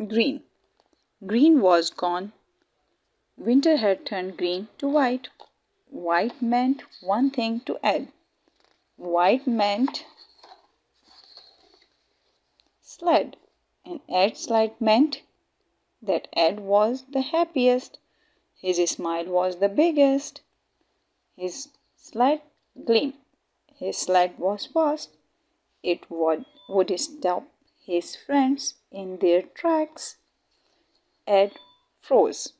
Green. Green was gone. Winter had turned green to white. White meant one thing to Ed. White meant sled. And Ed's sled meant that Ed was the happiest. His smile was the biggest. His sled gleamed. His sled was fast. It would stop his friends in their tracks. Ed froze.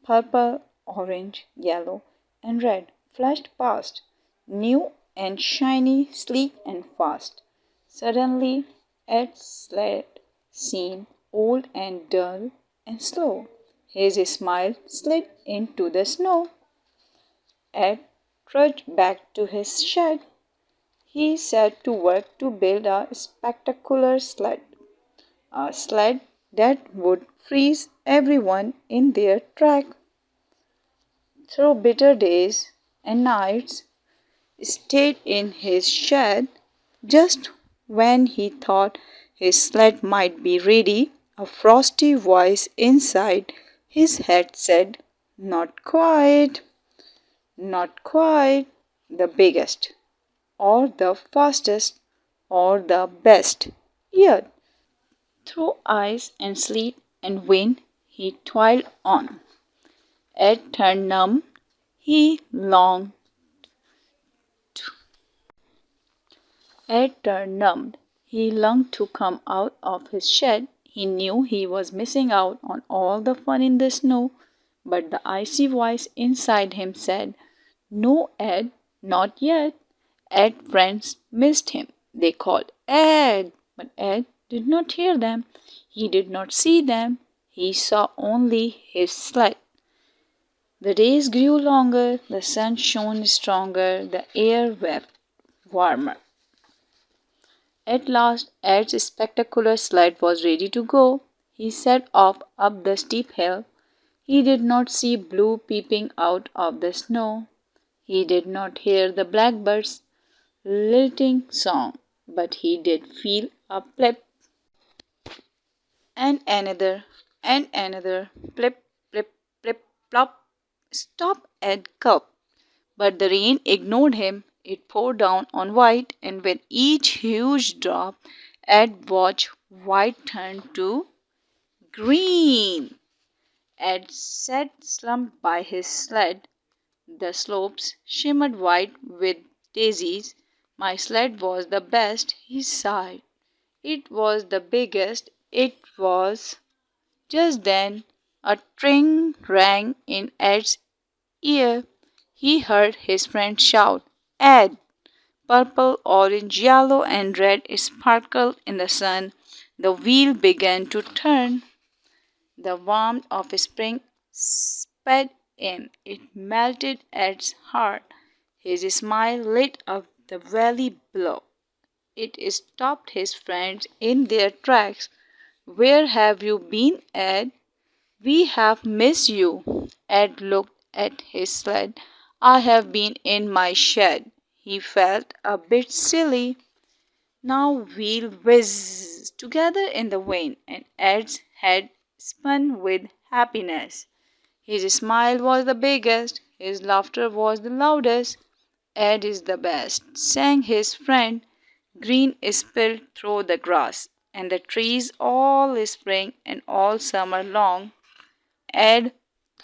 Purple, orange, yellow, and red flashed past, new and shiny, sleek and fast. Suddenly, Ed's sled seemed old and dull and slow. His smile slid into the snow. Ed trudged back to his shed. He set to work to build a spectacular sled, a sled that would freeze everyone in their track. Through bitter days and nights, stayed in his shed. Just when he thought his sled might be ready, a frosty voice inside his head said, "Not quite, not quite, the biggest, or the fastest, or the best yet." Through ice and sleet and wind, he toiled on. Ed turned numb. He longed. Ed turned numb. He longed to come out of his shed. He knew he was missing out on all the fun in the snow, but the icy voice inside him said, "No, Ed, not yet." Ed's friends missed him. They called, "Ed!" But Ed did not hear them. He did not see them. He saw only his sled. The days grew longer, the sun shone stronger, the air wept warmer. At last, Ed's spectacular sled was ready to go. He set off up the steep hill. He did not see blue peeping out of the snow. He did not hear the blackbird's lilting song, but he did feel a plip and another plip, plip, plip, plop. Stop, Ed gulped. But the rain ignored him. It poured down on white, and with each huge drop, Ed watched white turn to green. Ed sat slumped by his sled. The slopes shimmered white with daisies. "My sled was the best," he sighed. "It was the biggest. It was." Just then a tring rang in Ed's ear. He heard his friend shout, "Ed!" Purple, orange, yellow, and red sparkled in the sun. The wheel began to turn. The warmth of spring sped in. It melted Ed's heart. His smile lit up the valley below. It stopped his friends in their tracks. "Where have you been, Ed? We have missed you." Ed looked at his sled. "I have been in my shed." He felt a bit silly. Now we'll whiz together in the wind, and Ed's head spun with happiness. His smile was the biggest, his laughter was the loudest. "Ed is the best," sang his friend. Green spilled through the grass, and the trees all spring and all summer long. Ed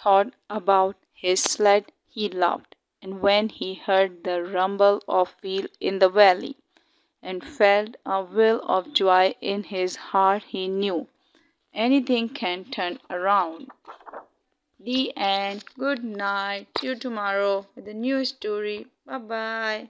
thought about his sled. He laughed, and when he heard the rumble of wheels in the valley, and felt a will of joy in his heart, he knew anything can turn around. The end. Good night. See you tomorrow with a new story. Bye bye.